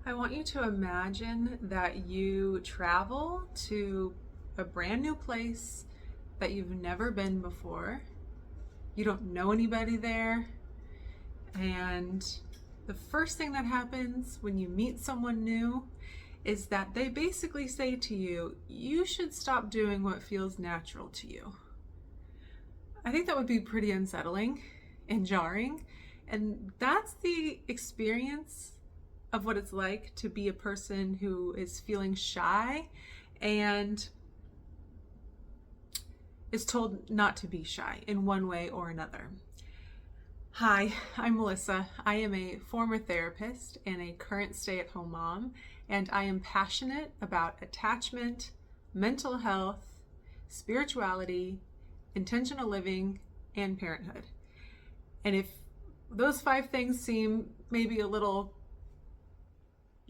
I want you to imagine that you travel to a brand new place that you've never been before. You don't know anybody there. And the first thing that happens when you meet someone new is that they basically say to you, you should stop doing what feels natural to you. I think that would be pretty unsettling and jarring. And that's the experience of what it's like to be a person who is feeling shy and is told not to be shy in one way or another. Hi, I'm Melissa. I am a former therapist and a current stay-at-home mom, and I am passionate about attachment, mental health, spirituality, intentional living, and parenthood. And if those 5 things seem maybe a little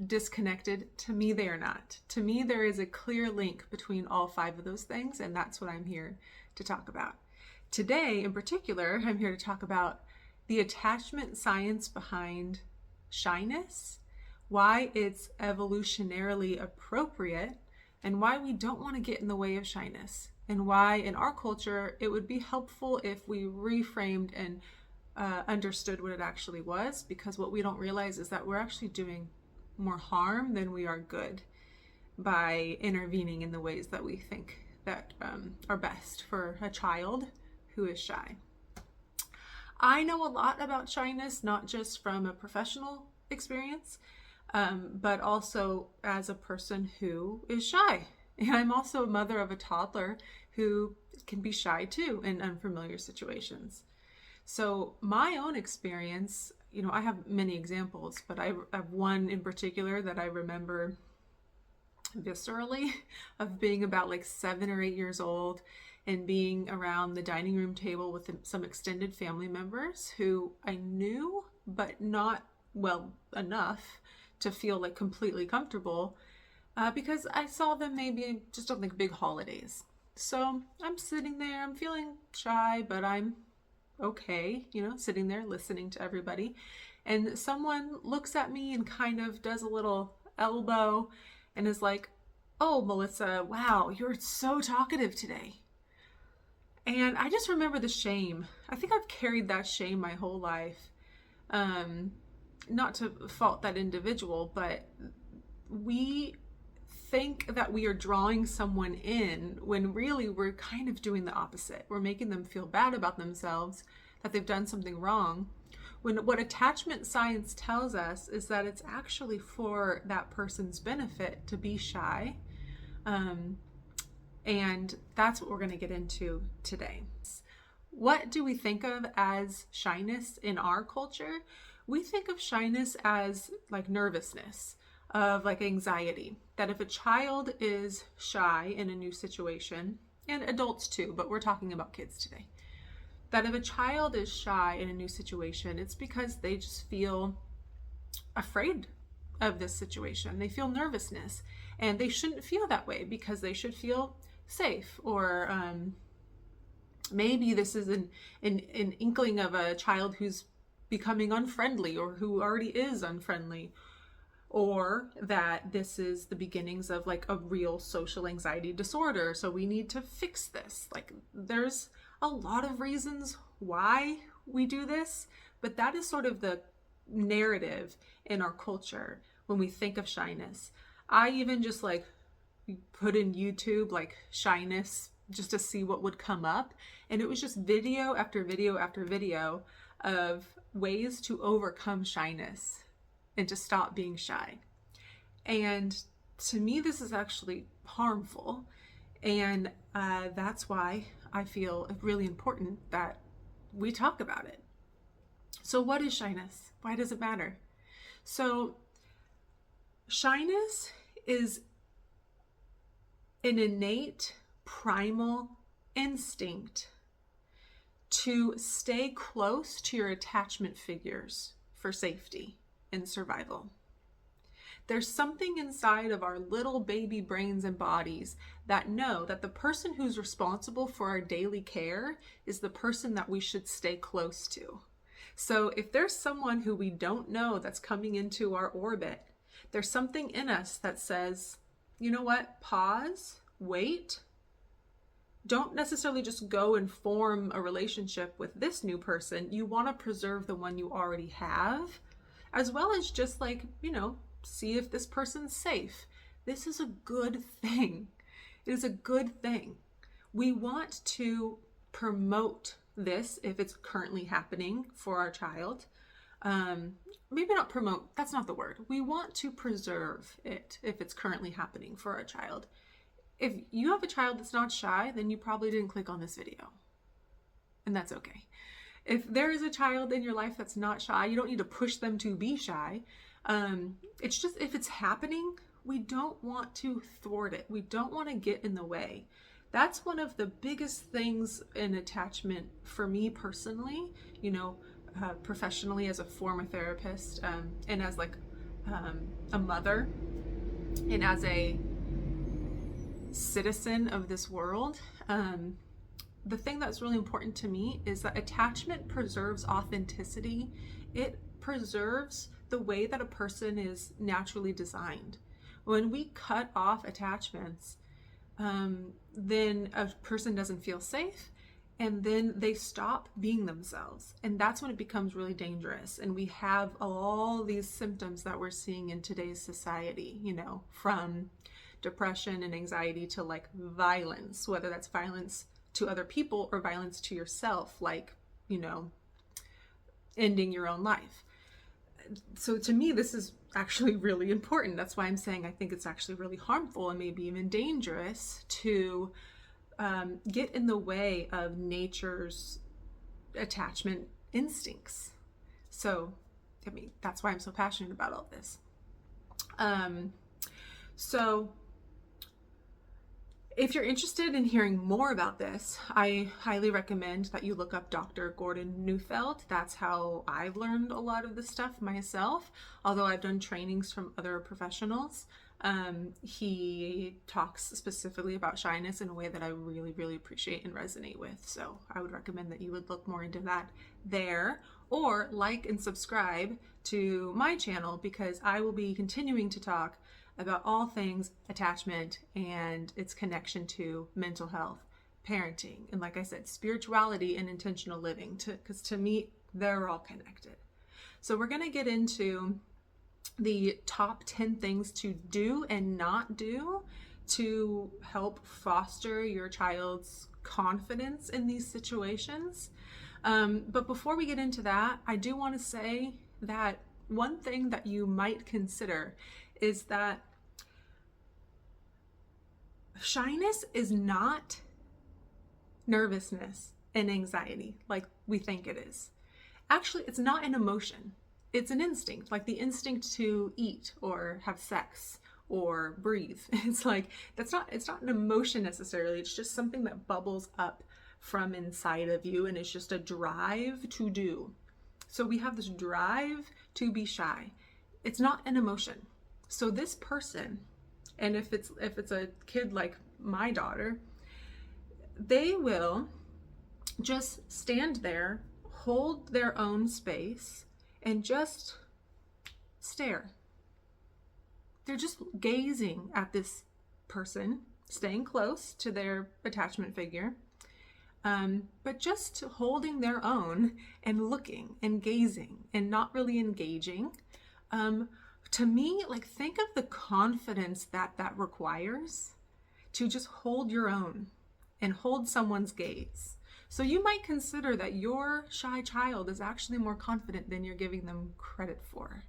disconnected, to me they are not. To me, there is a clear link between all 5 of those things, and that's what I'm here to talk about. Today, in particular, I'm here to talk about the attachment science behind shyness, why it's evolutionarily appropriate, and why we don't want to get in the way of shyness, and why in our culture it would be helpful if we reframed and understood what it actually was, because what we don't realize is that we're actually doing more harm than we are good by intervening in the ways that we think that are best for a child who is shy. I know a lot about shyness, not just from a professional experience, but also as a person who is shy. And I'm also a mother of a toddler who can be shy too in unfamiliar situations. So my own experience, I have many examples, but I have one in particular that I remember viscerally of being about 7 or 8 years old and being around the dining room table with some extended family members who I knew, but not well enough to feel completely comfortable because I saw them maybe just on big holidays. So I'm sitting there, I'm feeling shy, but I'm okay, sitting there listening to everybody. And someone looks at me and kind of does a little elbow and is like, "Oh, Melissa, wow, you're so talkative today." And I just remember the shame. I think I've carried that shame my whole life. Not to fault that individual, but we think that we are drawing someone in when really we're kind of doing the opposite. We're making them feel bad about themselves, that they've done something wrong. When what attachment science tells us is that it's actually for that person's benefit to be shy. And that's what we're going to get into today. What do we think of as shyness in our culture? We think of shyness as nervousness, of anxiety. That if a child is shy in a new situation, and adults too, but we're talking about kids today, that if a child is shy in a new situation, it's because they just feel afraid of this situation. They feel nervousness, and they shouldn't feel that way because they should feel safe. Or maybe this is an inkling of a child who's becoming unfriendly or who already is unfriendly, or that this is the beginnings of a real social anxiety disorder. So we need to fix this. There's a lot of reasons why we do this, but that is sort of the narrative in our culture when we think of shyness. I even just put in YouTube shyness just to see what would come up, and it was just video after video after video of ways to overcome shyness and to stop being shy. And to me, this is actually harmful, and that's why I feel it's really important that we talk about it. So what is shyness? Why does it matter? So shyness is an innate primal instinct to stay close to your attachment figures for safety and survival. There's something inside of our little baby brains and bodies that know that the person who's responsible for our daily care is the person that we should stay close to. So if there's someone who we don't know that's coming into our orbit, There's something in us that says, you know what, pause, wait. Don't necessarily just go and form a relationship with this new person. You want to preserve the one you already have, as well as just like, see if this person's safe. This is a good thing. It is a good thing. We want to promote this if it's currently happening for our child. Maybe not promote, that's not the word. We want to preserve it if it's currently happening for our child. If you have a child that's not shy, then you probably didn't click on this video. And that's okay. If there is a child in your life that's not shy, you don't need to push them to be shy. It's just, if it's happening, we don't want to thwart it. We don't want to get in the way. That's one of the biggest things in attachment for me personally, professionally as a former therapist, and as like a mother and as a citizen of this world. The thing that's really important to me is that attachment preserves authenticity. It preserves the way that a person is naturally designed. When we cut off attachments, then a person doesn't feel safe, and then they stop being themselves. And that's when it becomes really dangerous. And we have all these symptoms that we're seeing in today's society, from depression and anxiety to like violence, whether that's violence to other people or violence to yourself, like, ending your own life. So to me, this is actually really important. That's why I'm saying I think it's actually really harmful and maybe even dangerous to get in the way of nature's attachment instincts. So, that's why I'm so passionate about all this. So if you're interested in hearing more about this, I highly recommend that you look up Dr. Gordon Neufeld. That's how I've learned a lot of this stuff myself, although I've done trainings from other professionals. He talks specifically about shyness in a way that I really, really appreciate and resonate with. So I would recommend that you would look more into that there, or like and subscribe to my channel, because I will be continuing to talk about all things attachment and its connection to mental health, parenting, and like I said, spirituality and intentional living, because to me, they're all connected. So we're going to get into the top 10 things to do and not do to help foster your child's confidence in these situations. But before we get into that, I do want to say that one thing that you might consider is that shyness is not nervousness and anxiety like we think it is. Actually, it's not an emotion. It's an instinct, like the instinct to eat or have sex or breathe. It's like, it's not an emotion necessarily. It's just something that bubbles up from inside of you, and it's just a drive to do. So we have this drive to be shy. It's not an emotion. So this person, and if it's a kid like my daughter, they will just stand there, hold their own space, and just stare. They're just gazing at this person, staying close to their attachment figure, but just holding their own and looking and gazing and not really engaging. To me, like, think of the confidence that requires to just hold your own and hold someone's gaze. So you might consider that your shy child is actually more confident than you're giving them credit for.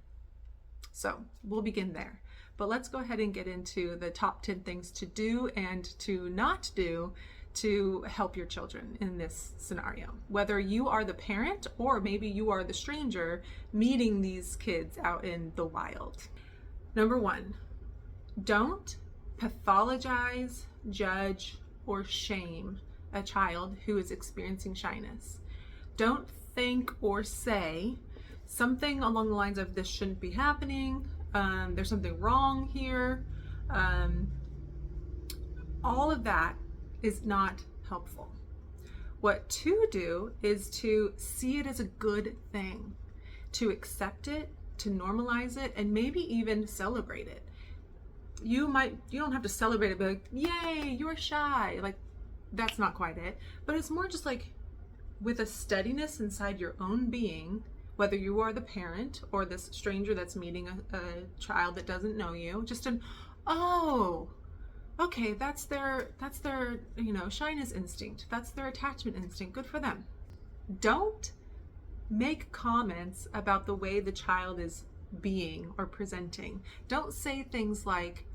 So we'll begin there. But let's go ahead and get into the top 10 things to do and to not do to help your children in this scenario. Whether you are the parent or maybe you are the stranger meeting these kids out in the wild. Number 1, don't pathologize, judge, or shame a child who is experiencing shyness. Don't think or say something along the lines of, this shouldn't be happening, there's something wrong here. All of that is not helpful. What to do is to see it as a good thing, to accept it, to normalize it and maybe even celebrate it. You don't have to celebrate it, but like, yay, you're shy. Like, that's not quite it. But it's more just like with a steadiness inside your own being, whether you are the parent or this stranger that's meeting a child that doesn't know you, just oh, okay, that's their shyness instinct. That's their attachment instinct. Good for them. Don't make comments about the way the child is being or presenting. Don't say things like,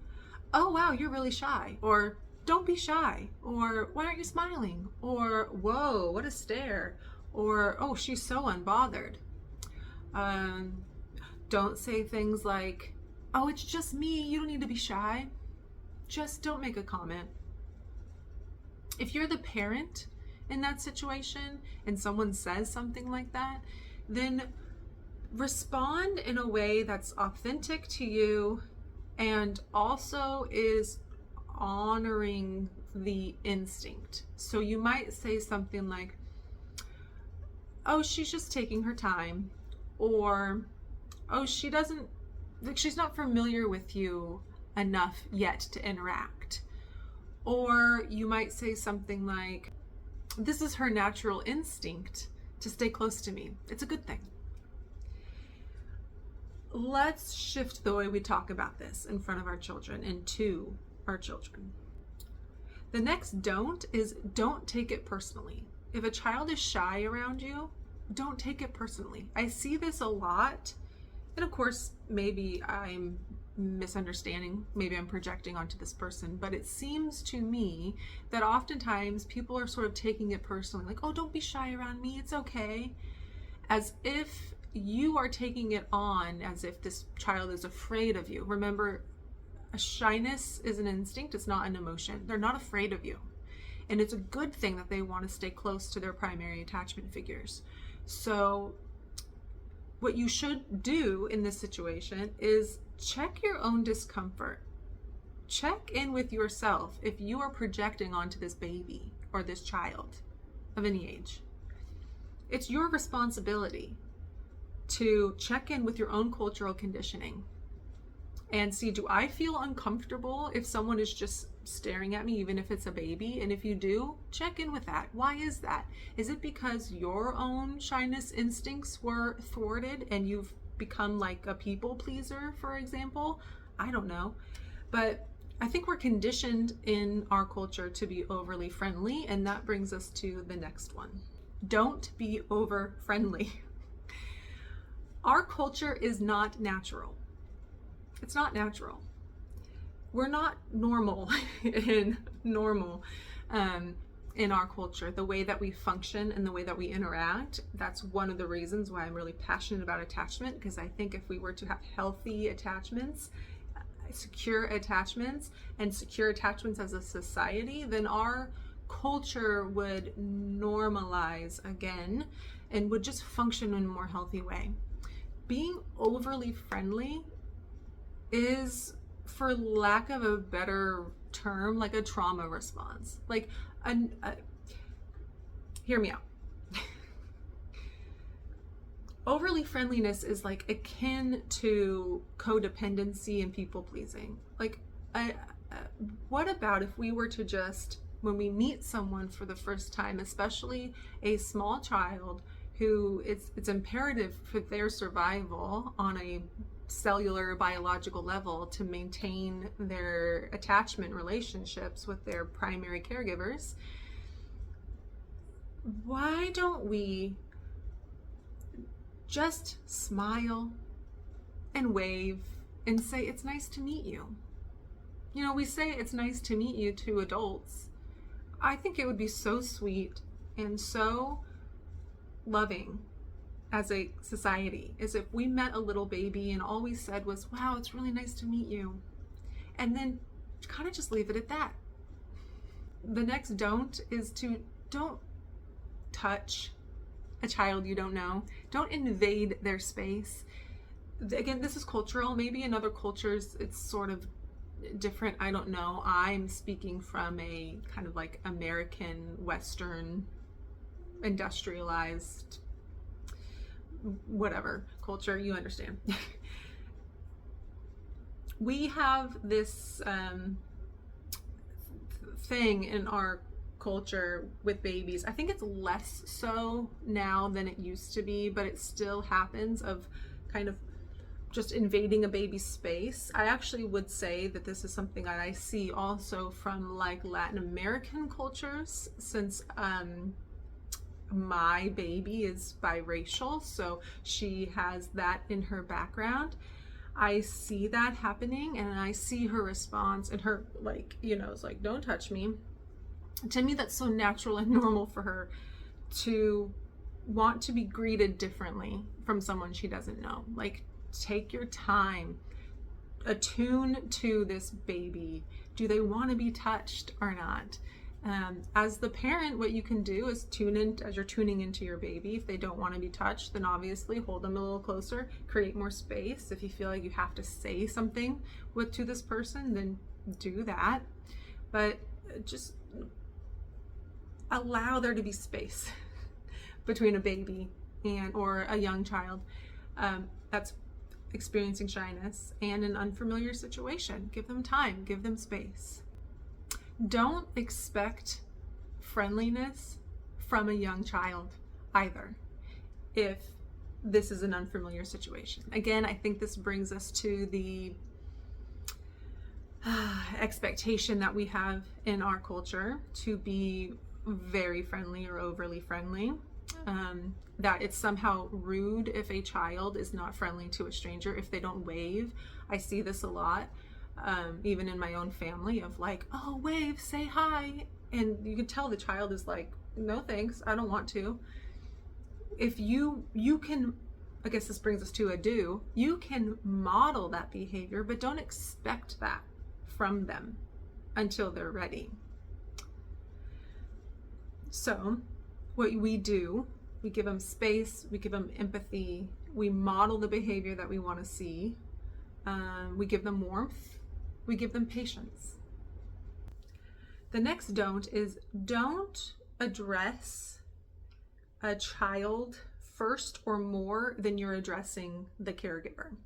oh wow, you're really shy, or don't be shy, or why aren't you smiling, or whoa, what a stare, or oh, she's so unbothered. Don't say things like, oh, it's just me, you don't need to be shy. Just don't make a comment. If you're the parent in that situation and someone says something like that, then respond in a way that's authentic to you and also is honoring the instinct. So you might say something like, oh, she's just taking her time, or oh, she's not familiar with you enough yet to interact. Or you might say something like, this is her natural instinct to stay close to me. It's a good thing. Let's shift the way we talk about this in front of our children and to our children. The next don't is don't take it personally. If a child is shy around you, don't take it personally. I see this a lot. And of course, maybe I'm misunderstanding, maybe I'm projecting onto this person, but it seems to me that oftentimes people are sort of taking it personally, like, oh, don't be shy around me, it's okay. As if you are taking it on as if this child is afraid of you. Remember, a shyness is an instinct, it's not an emotion. They're not afraid of you. And it's a good thing that they want to stay close to their primary attachment figures. So what you should do in this situation is check your own discomfort. Check in with yourself if you are projecting onto this baby or this child of any age. It's your responsibility to check in with your own cultural conditioning and see, do I feel uncomfortable if someone is just staring at me, even if it's a baby? And if you do, check in with that. Why is that? Is it because your own shyness instincts were thwarted and you've become like a people pleaser, for example? I don't know. But I think we're conditioned in our culture to be overly friendly, and that brings us to the next one. Don't be over friendly. Our culture is not natural. It's not natural. We're not normal in our culture, the way that we function and the way that we interact. That's one of the reasons why I'm really passionate about attachment, because I think if we were to have healthy attachments, secure attachments as a society, then our culture would normalize again and would just function in a more healthy way. Being overly friendly is, for lack of a better term, like a trauma response. Like, hear me out. Overly friendliness is like akin to codependency and people pleasing. Like, what about if we were to just, when we meet someone for the first time, especially a small child who it's imperative for their survival on a cellular biological level to maintain their attachment relationships with their primary caregivers, why don't we just smile and wave and say, it's nice to meet you? You know, we say it's nice to meet you to adults. I think it would be so sweet and so loving as a society is if we met a little baby and all we said was, wow, it's really nice to meet you. And then kind of just leave it at that. The next don't is to don't touch a child you don't know. Don't invade their space. Again, this is cultural. Maybe in other cultures it's sort of different. I don't know. I'm speaking from a kind of like American, Western, industrialized, whatever culture, you understand. We have this thing in our culture with babies. I think it's less so now than it used to be, but it still happens, of kind of just invading a baby's space. I actually would say that this is something that I see also from like Latin American cultures, since my baby is biracial, so she has that in her background. I see that happening, and I see her response, and her, like, it's like, don't touch me. To me, that's so natural and normal for her to want to be greeted differently from someone she doesn't know. Like, take your time, attune to this baby. Do they want to be touched or not? As the parent, what you can do is tune in as you're tuning into your baby. If they don't want to be touched, then obviously hold them a little closer, create more space. If you feel like you have to say something to this person, then do that. But just allow there to be space between a baby or a young child that's experiencing shyness and an unfamiliar situation. Give them time, give them space. Don't expect friendliness from a young child either, if this is an unfamiliar situation. Again, I think this brings us to the expectation that we have in our culture to be very friendly or overly friendly. That it's somehow rude if a child is not friendly to a stranger, if they don't wave. I see this a lot, even in my own family, of like, oh, wave, say hi. And you can tell the child is like, no thanks, I don't want to. If you can, I guess this brings us to a do, you can model that behavior, but don't expect that from them until they're ready. So what we do, we give them space, we give them empathy, we model the behavior that we want to see, we give them warmth, we give them patience. The next don't is, don't address a child first or more than you're addressing the caregiver.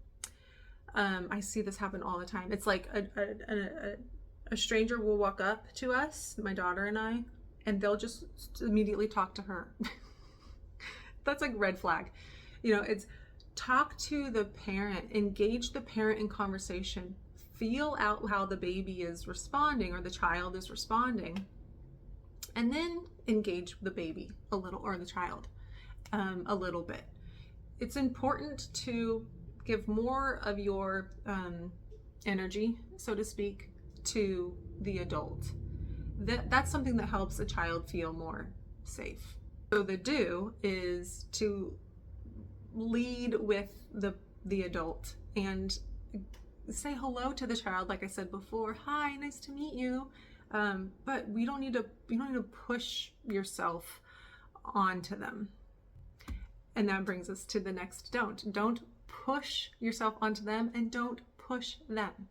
I see this happen all the time. It's like a stranger will walk up to us, my daughter and I, and they'll just immediately talk to her. That's like red flag. It's talk to the parent, engage the parent in conversation, feel out how the baby is responding or the child is responding, and then engage the baby a little, or the child a little bit. It's important to give more of your energy, so to speak, to the adult. That's something that helps a child feel more safe. So the do is to lead with the adult and say hello to the child, like I said before. Hi, nice to meet you. But you don't need to push yourself onto them. And that brings us to the next don't. Don't push yourself onto them, and don't push them.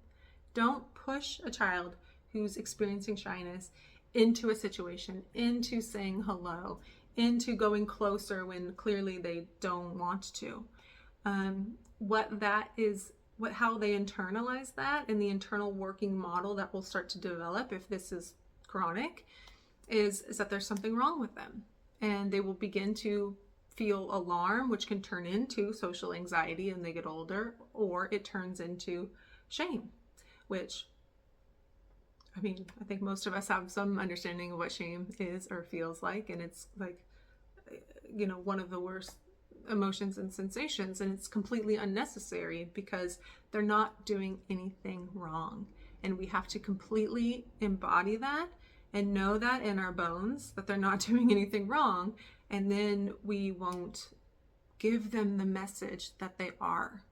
Don't push a child who's experiencing shyness into a situation, into saying hello, into going closer when clearly they don't want to. How they internalize that, and the internal working model that will start to develop if this is chronic, is that there's something wrong with them, and they will begin to feel alarm, which can turn into social anxiety and they get older, or it turns into shame, which, I think most of us have some understanding of what shame is or feels like, and it's like, one of the worst emotions and sensations, and it's completely unnecessary because they're not doing anything wrong. And we have to completely embody that and know that in our bones, that they're not doing anything wrong, and then we won't give them the message that they are.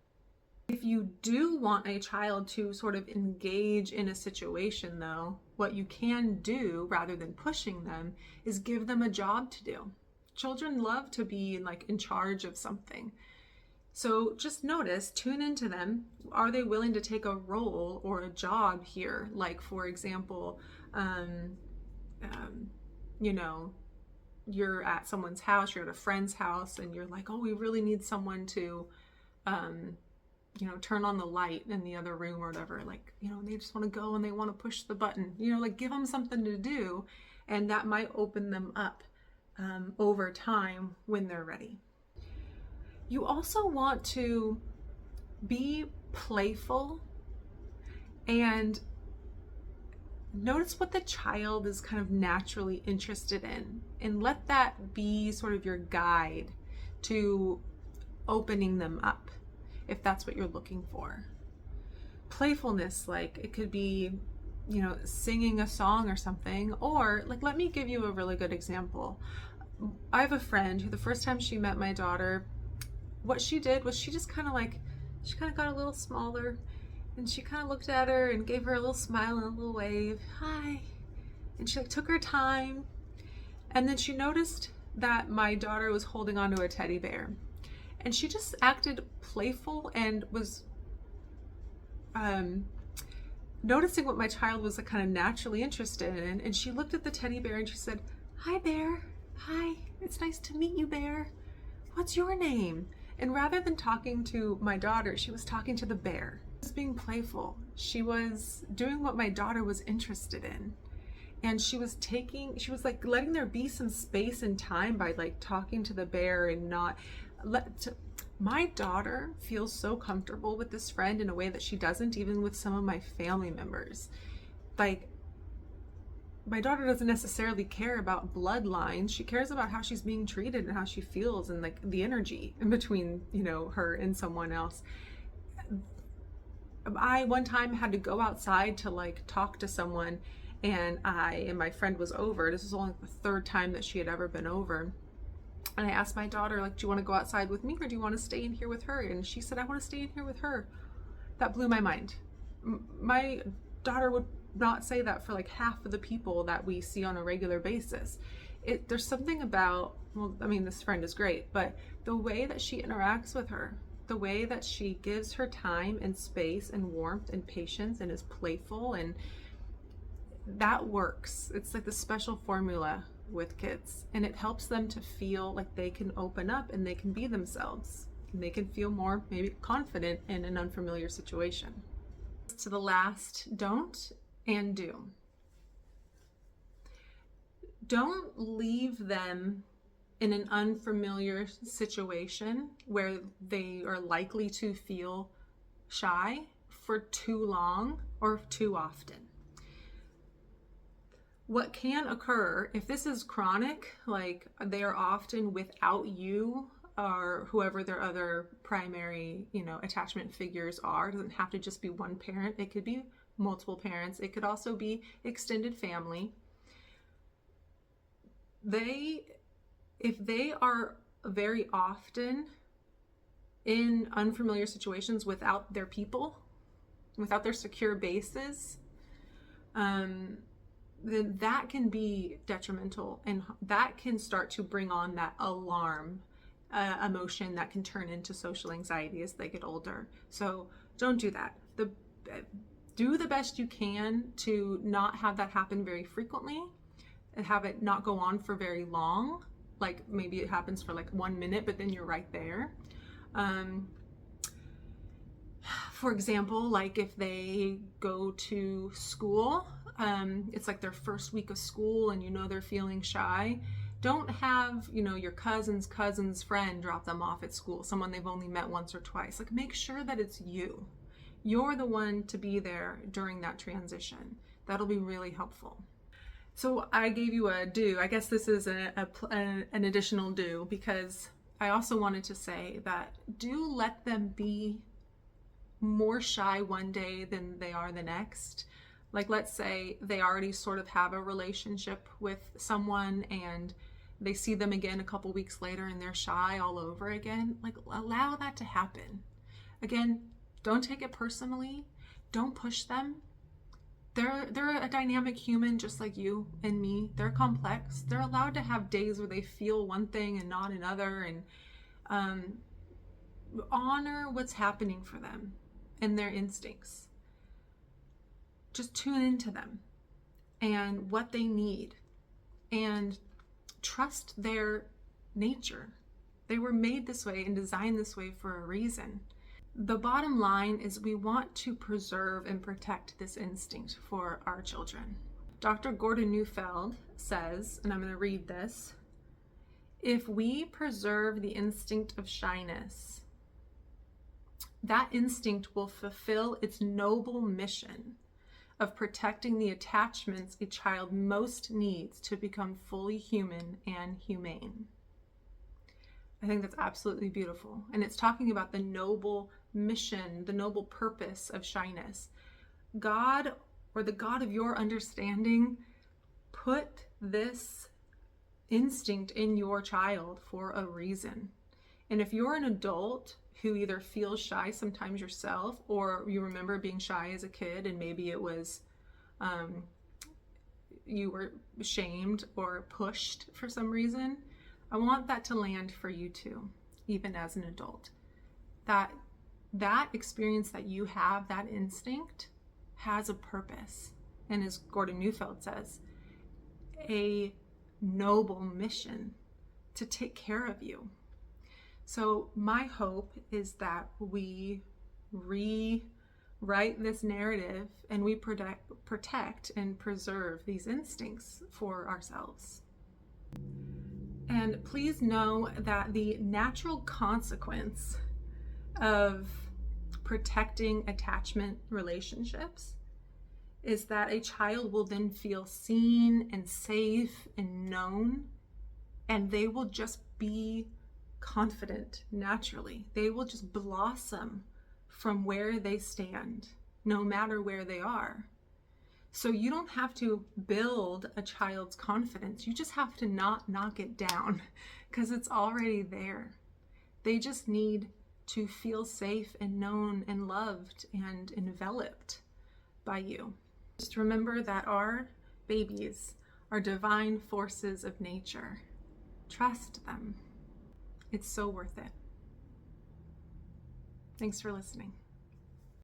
If you do want a child to sort of engage in a situation, though, what you can do, rather than pushing them, is give them a job to do. Children love to be in charge of something. So just notice, tune into them. Are they willing to take a role or a job here? Like, for example, you're at someone's house, you're at a friend's house, and you're like, oh, we really need someone to turn on the light in the other room or whatever, like, they just want to go and they want to push the button, like give them something to do, and that might open them up over time when they're ready. You also want to be playful and notice what the child is kind of naturally interested in, and let that be sort of your guide to opening them up if that's what you're looking for. Playfulness, like it could be, singing a song or something, or like, let me give you a really good example. I have a friend who the first time she met my daughter, what she did was she just kind of got a little smaller, and she kind of looked at her and gave her a little smile and a little wave, hi, and she took her time, and then she noticed that my daughter was holding onto a teddy bear, and she just acted playful and was noticing what my child was kind of naturally interested in. And she looked at the teddy bear and she said, hi bear, hi, it's nice to meet you, bear, what's your name? And rather than talking to my daughter, she was talking to the bear. She was being playful. She was doing what my daughter was interested in, and she was like letting there be some space and time by like talking to the bear and not my daughter feels so comfortable with this friend in a way that she doesn't even with some of my family members. Like, my daughter doesn't necessarily care about bloodlines. She cares about how she's being treated and how she feels, and like the energy in between, her and someone else. I one time had to go outside to like talk to someone, and my friend was over. This was only the third time that she had ever been over. And I asked my daughter, like, do you want to go outside with me or do you want to stay in here with her? And she said, I want to stay in here with her. That blew my mind. My daughter would not say that for like half of the people that we see on a regular basis. There's something about, this friend is great, but the way that she interacts with her, the way that she gives her time and space and warmth and patience and is playful, and that works. It's like the special formula with kids, and it helps them to feel like they can open up and they can be themselves, and they can feel more maybe confident in an unfamiliar situation. To the last don't and do. Don't leave them in an unfamiliar situation where they are likely to feel shy for too long or too often. What can occur if this is chronic, like they are often without you or whoever their other primary, attachment figures are. It doesn't have to just be one parent. It could be multiple parents. It could also be extended family. If they are very often in unfamiliar situations without their people, without their secure bases, then that can be detrimental, and that can start to bring on that alarm emotion that can turn into social anxiety as they get older. So don't do that. Do the best you can to not have that happen very frequently and have it not go on for very long. Like maybe it happens for like 1 minute, but then you're right there. For example, like if they go to school, it's like their first week of school and they're feeling shy. Don't have, your cousin's friend drop them off at school, someone they've only met once or twice. Like, make sure that it's you. You're the one to be there during that transition. That'll be really helpful. So I gave you a do. I guess this is an additional do, because I also wanted to say that do let them be more shy one day than they are the next. Like, let's say they already sort of have a relationship with someone and they see them again a couple weeks later and they're shy all over again. Like, allow that to happen. Again, don't take it personally. Don't push them. They're a dynamic human just like you and me. They're complex. They're allowed to have days where they feel one thing and not another, and honor what's happening for them and their instincts. Just tune into them and what they need, and trust their nature. They were made this way and designed this way for a reason. The bottom line is we want to preserve and protect this instinct for our children. Dr. Gordon Neufeld says, and I'm going to read this, if we preserve the instinct of shyness, that instinct will fulfill its noble mission of protecting the attachments a child most needs to become fully human and humane. I think that's absolutely beautiful. And it's talking about the noble mission, the noble purpose of shyness. God, or the God of your understanding, put this instinct in your child for a reason. And if you're an adult who either feels shy sometimes yourself, or you remember being shy as a kid and maybe it was you were shamed or pushed for some reason, I want that to land for you too, even as an adult. That experience that you have, that instinct, has a purpose. And as Gordon Neufeld says, a noble mission to take care of you. So my hope is that we rewrite this narrative and we protect and preserve these instincts for ourselves. And please know that the natural consequence of protecting attachment relationships is that a child will then feel seen and safe and known, and they will just be confident naturally. They will just blossom from where they stand, no matter where they are. So you don't have to build a child's confidence. You just have to not knock it down because it's already there. They just need to feel safe and known and loved and enveloped by you. Just remember that our babies are divine forces of nature. Trust them. It's so worth it. Thanks for listening.